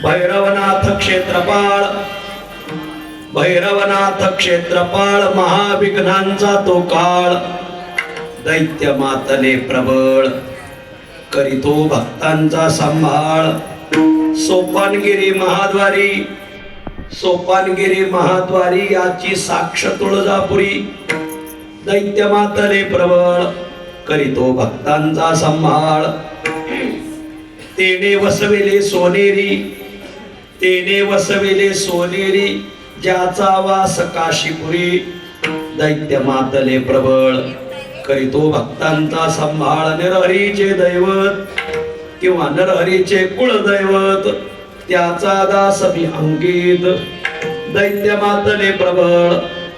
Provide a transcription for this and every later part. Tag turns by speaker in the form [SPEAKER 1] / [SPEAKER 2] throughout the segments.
[SPEAKER 1] भैरवनाथ क्षेत्रपाळ, भैरवनाथ क्षेत्रपाळ, महाविघ्नांचा तो काळ, दैत्य मातने प्रबळ, करीतो भक्तांचा सांभाळ. सोपानगिरी महाद्वारी, सोपानगिरी महाद्वारी याची साक्ष तुळजापुरी, दैत्य मातने प्रबळ, करीतो भक्तांचा सांभाळ. तेने वसविले सोनेरी, तेने वसविले सोनेरी, ज्याचा वास काशीपुरी. दैत्य मातले प्रबळ, करीतो भक्तांचा सांभाळ. नरहरीचे दैवत किंवा नरहरीचे कुळदैवत, त्याचा दास मी अंकित. दैत्य मातले प्रबळ,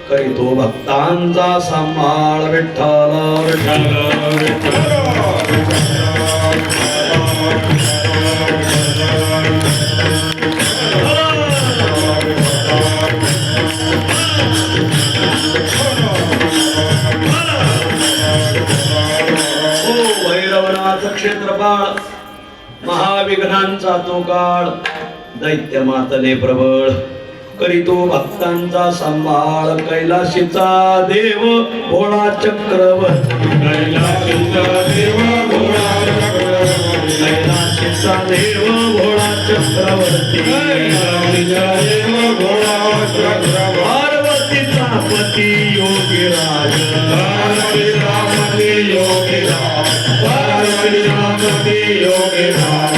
[SPEAKER 1] करीतो भक्तांचा सांभाळ. विठ्ठल विठ्ठल विठ्ठल. क्षेत्रपाळ महाविघ्नांचा तो काळ. दैत्य मातले प्रबळ, करीतो भक्तांचा सांभाळ. कैलाशीचा देव भोळा चक्रवर्ती, कैलाशीचा देव भोळा चक्रवर्ती, कैलाशीचा देव भोळा चक्रवर्ती, कैलाशीचा देव भोळा चक्रवर्ती. पार्वतीचा पती योगीराज, पार्वतीचा पती योगीराज, पार्वतीचा पती योगीराज.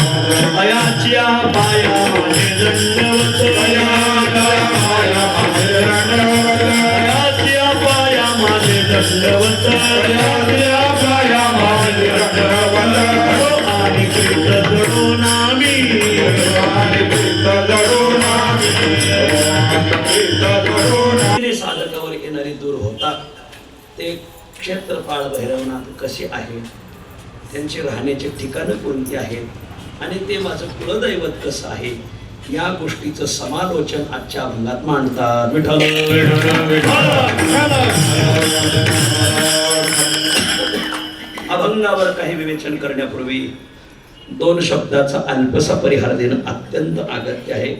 [SPEAKER 1] अयाच्या पाया माझे दंडवत, अयाच्या पाया माझे दंडवत, अयाच्या पाया माझे दंडवत, अयाच्या पाया माझे दंडवत. आणि कृत जडून आम्ही, आणि कृत जडून आम्ही, कृत जडून आम्ही. साधकावर येणारे दूर होतात. ते क्षेत्रपाळ भैरवनाथ कसे आहे, त्यांची राहण्याचे ठिकाणं कोणती आहेत आणि ते माझं कुलदैवत कसं आहे, या गोष्टीचं समालोचन आजच्या अभंगात मांडतात. विठ्ठल अभंगावर काही विवेचन करण्यापूर्वी दोन शब्दाचा अल्पसा परिहार देणं अत्यंत अगत्य आहे.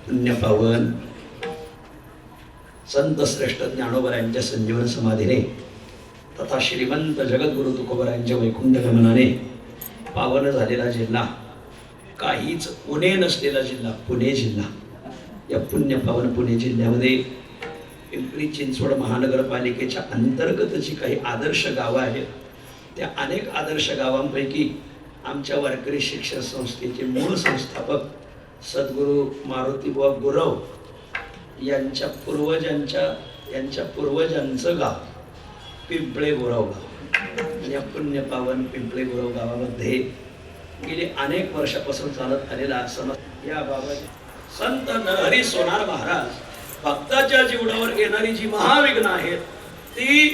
[SPEAKER 1] पुण्यपावन संत श्रेष्ठ ज्ञानोबरायांच्या संजीवन समाधीने तथा श्रीमंत जगद्गुरु तुकोबरायांच्या वैकुंठ गमनाने पावन झालेला जिल्हा, काहीच उणे नसलेला जिल्हा पुणे जिल्हा. या पुण्यपावन पुणे जिल्ह्यामध्ये पिंपरी चिंचवड महानगरपालिकेच्या अंतर्गत जी काही आदर्श गावं आहेत, त्या अनेक आदर्श गावांपैकी आमच्या वारकरी शिक्षण संस्थेचे मूळ संस्थापक सद्गुरू मारुतीबुवा गुरव यांच्या पूर्वजांचं गाव पिंपळे गोराव गाव. या पुण्यपावन पिंपळे गोराव गावामध्ये गेले अनेक वर्षापासून चालत आलेला या बाबत संत नरहरी सोनार महाराज भक्ताच्या जीवनावर येणारी जी महाविघ्न आहेत, ती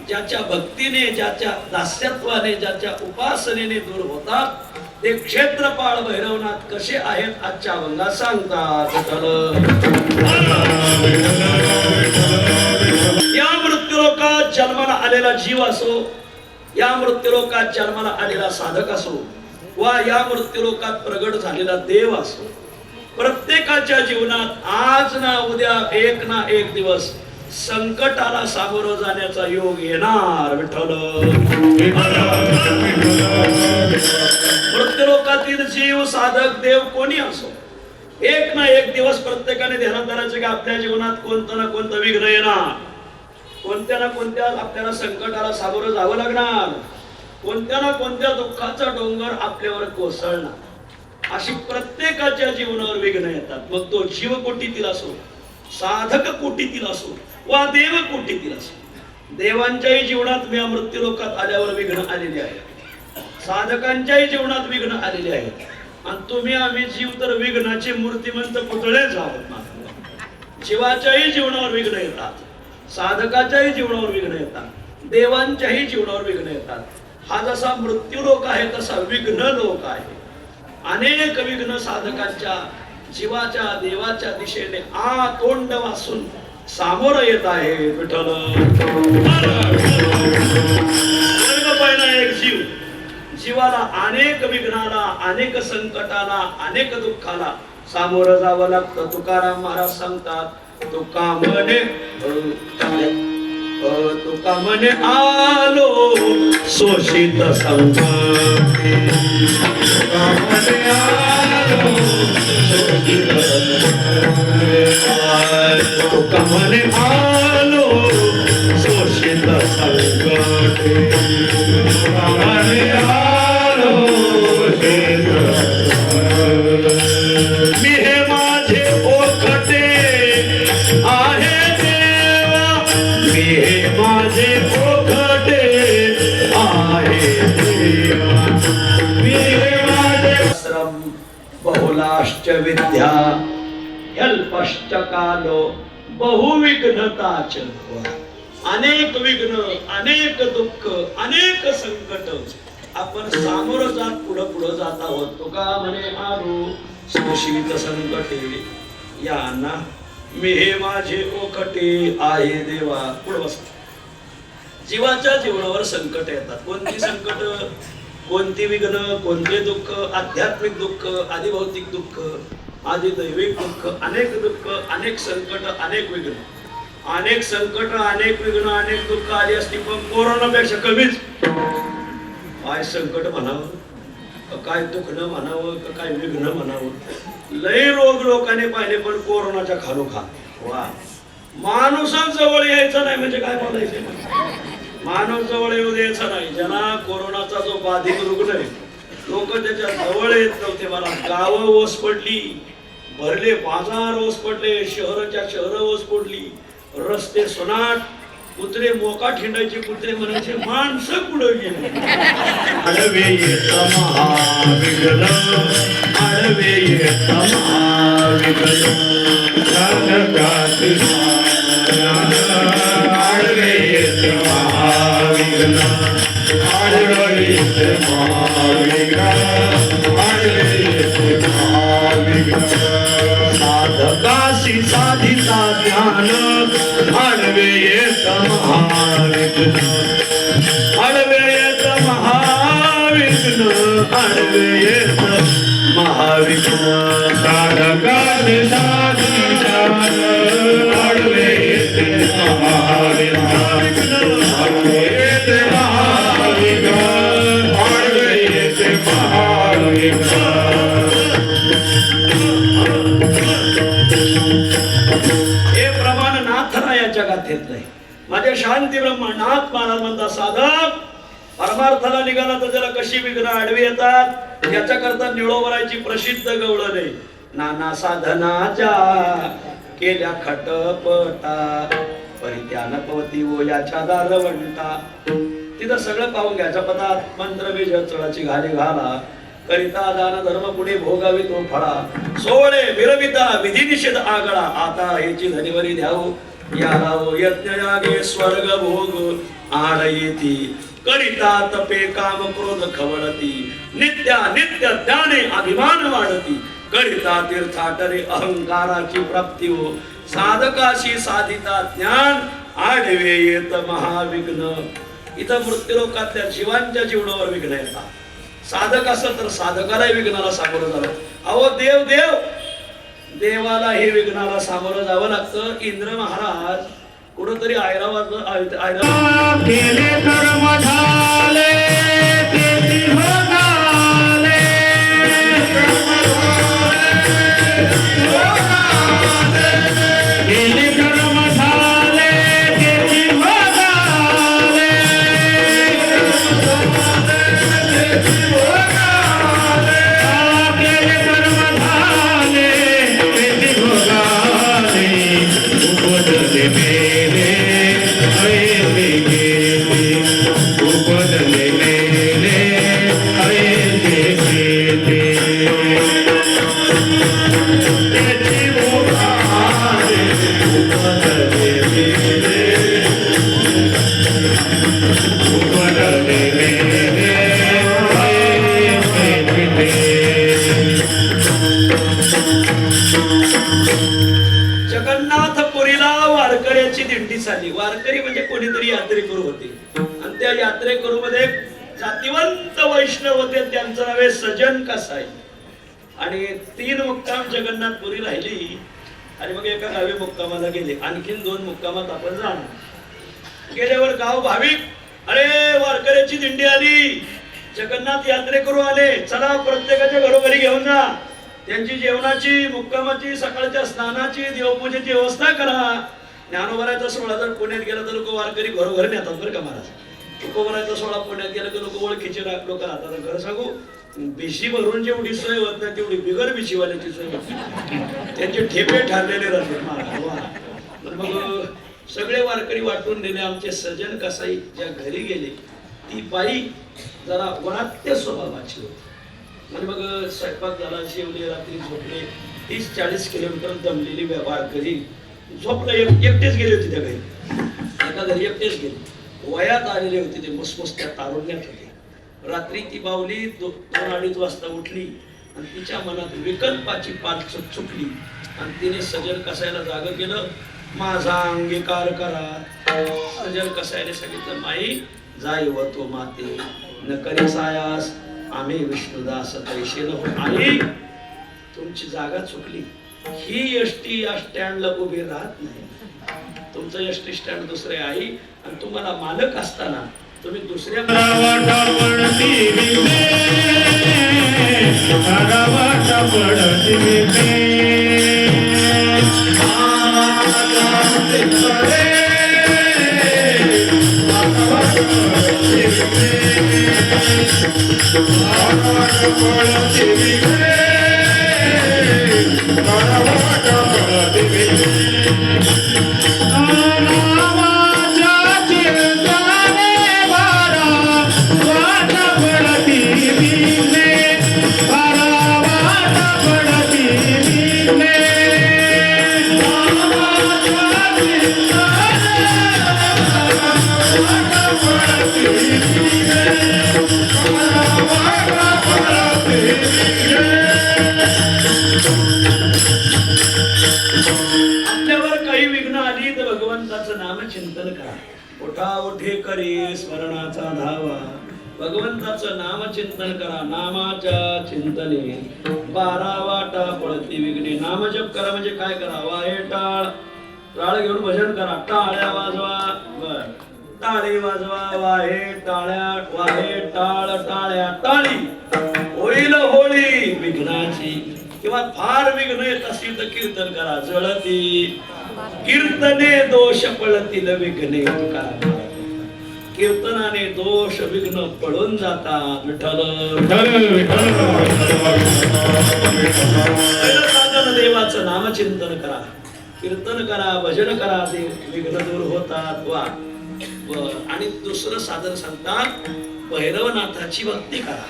[SPEAKER 1] ज्याच्या भक्तीने, ज्याच्या दास्यत्वाने, ज्याच्या उपासनेने दूर होतात. ते क्षेत्रपाळ भैरवनाथ कसे आहेत आजच्या अभंगात सांगतात. या मृत्यूलोकात जन्माला आलेला जीव असो, या मृत्यूलोकात जन्माला आलेला साधक असो, वा या मृत्यूलोकात प्रगट झालेला देव असो, प्रत्येकाच्या जीवनात आज ना उद्या एक ना एक दिवस संकटाला सामोरं जाण्याचा योग येणार. विठ्ठल मृत्यूलोकातील जीव साधक देव कोणी असो, एक ना एक दिवस प्रत्येकाने ध्यानात धरायचे की आपल्या जीवनात कोणतं ना कोणतं विघ्न येणार, कोणत्या ना कोणत्या आपल्याला संकटाला सामोरं जावं लागणार, कोणत्या ना कोणत्या दुःखाचा डोंगर आपल्यावर कोसळणार. अशी प्रत्येकाच्या जीवनावर विघ्न येतात. मग तो जीव कोटीतील असो, साधक कोटीतील असो, वा देव कोटीतील असो. देवांच्याही जीवनात मी मृत्यूलोकात आल्यावर विघ्न आलेले आहेत, साधकांच्याही जीवनात विघ्न आलेले आहेत. आणि तुम्ही आम्ही जीव तर विघ्नाचे मूर्तिमंत पुतळेच आहोत. जीवाच्याही जीवनावर विघ्न येतात, साधकाच्याही जीवनावर विघ्न येतात, देवांच्याही जीवनावर विघ्न येतात. हा जसा मृत्यू लोक आहे तसा विघ्न लोक आहे. अनेक विघ्न साधकांच्या जीवाच्या देवाच्या दिशेने तोंड वासून सामोरं येत आहे. विठ्ठल पहिला एक जीव, जीवाला अनेक विघ्नाला, अनेक संकटाला, अनेक दुःखाला सामोरं जावं लागतं. तुकाराम महाराज सांगतात, तुका म्हणे आलो शोषित संपत्ती, तुका म्हणे आलो शोषित संपत्ती, तुका म्हणे आलो शोषित मी हे माझे ओखटे आहे देवा, मी हे माझे ओखटे आहे देवा, मी हे माझे श्रम बहुलाश्च विद्या अल्पश्च कालो बहुविघ्नताच. अनेक विघ्न, अनेक दुःख, अनेक संकट आपण सामोरं जात पुढं पुढं जात आहोत. तुका म्हणे आरू सुशीत संकटे यांना मी हे माझे ओखटे आहे देवा. पुढं बस. जीवाच्या जीवनावर संकट येतात. कोणती संकट, कोणती विघ्न, कोणते दुःख, आध्यात्मिक दुःख, आदिभौतिक दुःख, आदिदैविक दुःख, अनेक दुःख, अनेक संकट, अनेक विघ्न, अनेक संकट, अनेक विघ्न, अनेक दुःख आली असती पण कोरोनापेक्षा कमीच. काय संकट म्हणावं, काय दुखणं म्हणावं, काय विघ्न म्हणावं, लय रोग लोकांनी पाहिले पण कोरोनाच्या खालोखा. वा, माणूसांजवळ यायचं नाही म्हणजे काय बोलायचं, माणूस जवळ येऊ द्यायचा नाही. ज्यांना कोरोनाचा जो बाधित रुग्ण आहे लोक त्याच्या जवळ येत नव्हते. मला गावं ओस पडली, भरले बाजार ओस पडले, शहराच्या शहर ओस पडली, रस्ते सोनाट, कुत्रे मोकाट हिंडायचे, कुत्रे म्हणायचे, माणसं कुठं गेली. आडवे येत महाविघ्न, आडवे येत महाविघ्न, आडवे येत महाविघ्न, आडवे येत महाविघ्न, आडवे येत महाविघ्न. साधकाशी साधिता ध्यान, आडवे येत महाविघ्न, आडवे येत महाविघ्न, आडवे येत महाविघ्न. साधकाशी साधिता आडवे येत महाविघ्न, आडवे येत महाविघ्न, आडवे येत महाविघ्न. हे प्रमाण नाथरायाच्या गाथेत नाही. माझ्या शांती ब्रह्मनाथ महाराज म्हणतात, साधक परमार्थाला निघाला तर त्याला कशी विघ्न आडवी येतात याच्या करता निळोबराची प्रसिद्ध गवळण आहे. नाना साधनाच्या केल्या खटपटा, परित्यान पवती ओ याच्या दारवंटा. तिथं सगळं पाहून घ्यायच्या पदात मंत्र बीज चळाची घाली घाला, करिता दान धर्म पुढे भोगावी तो फळा, सोळे विरविता विधी निषेध आगळा, आता हेची धनीवरी द्यावो यालावो यज्ञ यागे स्वर्ग भोग आड येती, करिता तपे काम क्रोध खवळती, नित्या नित्य त्याने अभिमान वाढती, करिता तीर्थाटरे अहंकाराची प्राप्ती हो, साधकाशी साधिता ज्ञान आडवे येत महाविघ्न. इथं मृत्यूलोकातल्या जीवांच्या जीवनावर विघ्न येतात. साधक असं तर साधकालाही विघ्नाला सामोरं जावं. अहो देव देव देवाला हे विघ्नाला सामोरं जावं लागतं. इंद्र महाराज कुठंतरी ऐरावत केले कर्म झाले केले कर्म झाले जगन्नाथपुरीला वारकऱ्याची दिंडी चालली. वारकरी म्हणजे कोणीतरी यात्रेकरू होते आणि त्या यात्रेकरू मध्ये जातिवंत वैष्णव होते. त्यांचं नाव आहे सजन कसाई. आणि 3 मुक्काम जगन्नाथपुरी राहिली आणि मग एका गावी मुक्कामाला गेले. आणखीन 2 मुक्कामात आपण जाणार. गेल्यावर गाव भाविक, अरे वारकऱ्याची दिंडी आली, जगन्नाथ यात्रेकरू आले, चला प्रत्येकाच्या घरोघरी घेऊन जा, त्यांची जेवणाची, मुक्कामाची, सकाळच्या स्नानाची, देवपूजेची व्यवस्था करा. ज्ञानोबरायचा सोहळा जर पुण्यात गेला तर लोक वारकरी घरोघर नेतात बरं का महाराज. तुकोबरायचा सोहळा पुण्यात गेला की लोक ओळखीचे लोक राहतात. खरं सांगू, बिशी भरून जेवढी सोय होत नाही तेवढी बिगर बिशीवाल्याची सोय होती. त्यांचे ठेपे ठरलेले राहतात महाराज. मग सगळे वारकरी वाटून दिले. आमचे सजन कसाई ज्या घरी गेले ती बाई जरा वरात्य स्वभावाची होती. आणि मग स्वयंपाक झाला, जेवले, रात्री झोपले. 30-40 किलोमीटर दमलेली वारकरी झोपलं. एकटेच गेले होते त्या घरी. एका घरी एकटेच गेले. वयात आलेले होते ते, मस्त तारुण्यात होते. रात्री ती बावली 2-2:30 वाजता उठली आणि तिच्या मनात विकल्पाची पाल चुकली आणि तिने सजन कसायला जाग केलं. माझा अंगीकार करा. सजन कसायला सांगितलं, माई जाई व तो माते न करी सायास, आम्ही विष्णुदास तैशे न हो. आई, तुमची जागा चुकली. ही एसटी या स्टँडला उभी राहत नाही. तुमचं एसटी स्टँड दुसरे आहे आणि तुम्हाला मालक असताना तुम्ही दुसऱ्या करी स्मरणाचा धावा. भगवंताचं नाम चिंतन करा. नामाच्या चिंतने 12 वाटा पळती विघ्ने. नाम जप करा म्हणजे काय करा? वाहे टाळ. टाळ घेऊन भजन करा. टाळ्या वाजवा. बर, टाळी वाजवा. वाहे टाळ्या. वाहे टाळ. टाळ्या टाळी. होईल होळी विघ्नाची. किंवा फार विघ्न येत असतील तर कीर्तन करा. जळती कीर्तने दोष पळतील विघ्ने. तुकाराम, कीर्तनाने दोष विघ्न पळून जातात. विठ्ठल देवाचं नामचिंतन करा, कीर्तन करा, भजन करा, ते विघ्न दूर होतात. वा. आणि दुसरं साधन सांगतात, भैरवनाथाची भक्ती करा.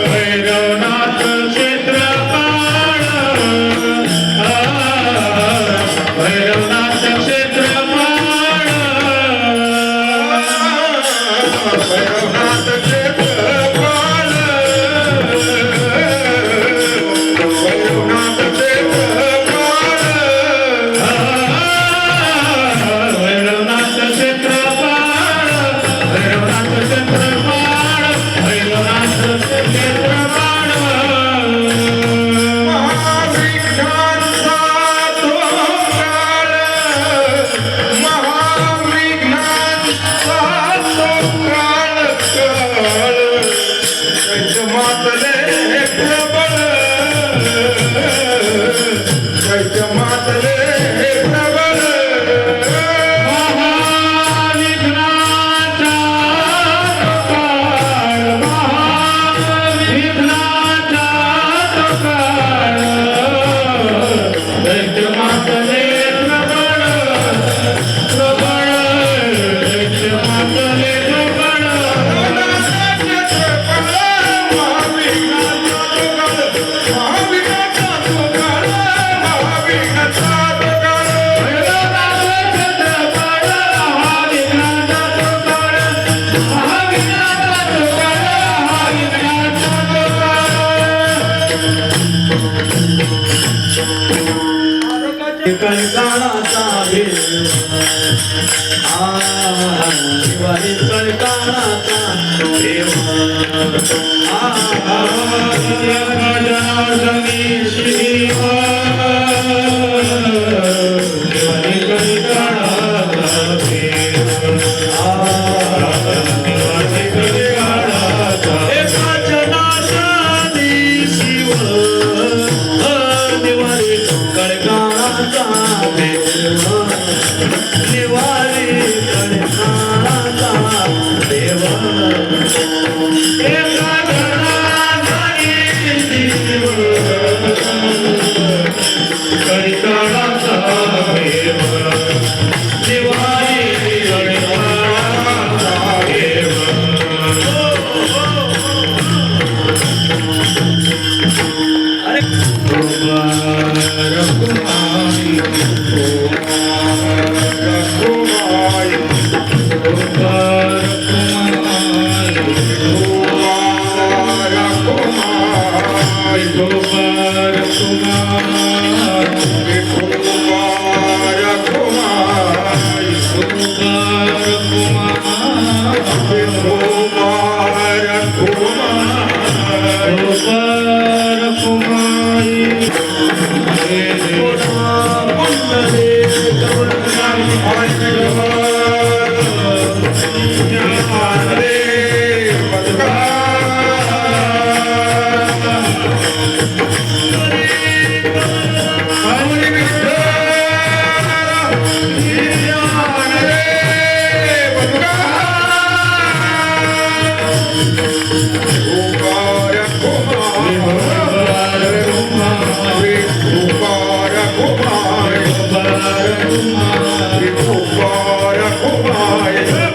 [SPEAKER 1] भैरवनाथ क्षेत्रपाळ, भैरवनाथ क्षेत्रपाळ, भैरवनाथ क्षेत्रपाळ, भैरवनाथ क्षेत्रपाळ, भैरवनाथ क्षेत्रपाळ, भैरवनाथ क्षेत्रपाळ, भैरवनाथ क्षेत्रपाळ. महाविघ्नांचा तो काळ, महाविघ्नांचा तो काळ, काळ कैचमातले प्रबळ, कैचमातले प्रबळ. महाविघ्नाचा तो काळ, महाविघ्नाचा तो काळ, कैचमातले प्रबळ, प्रबळ, कैचमातले प्रबळ. कंटाळाचा कंटाळाचा शिव देव एका घराघरी शिव गणिताचा देव दिवाळी गणिताचा देव अरे Kumbaya,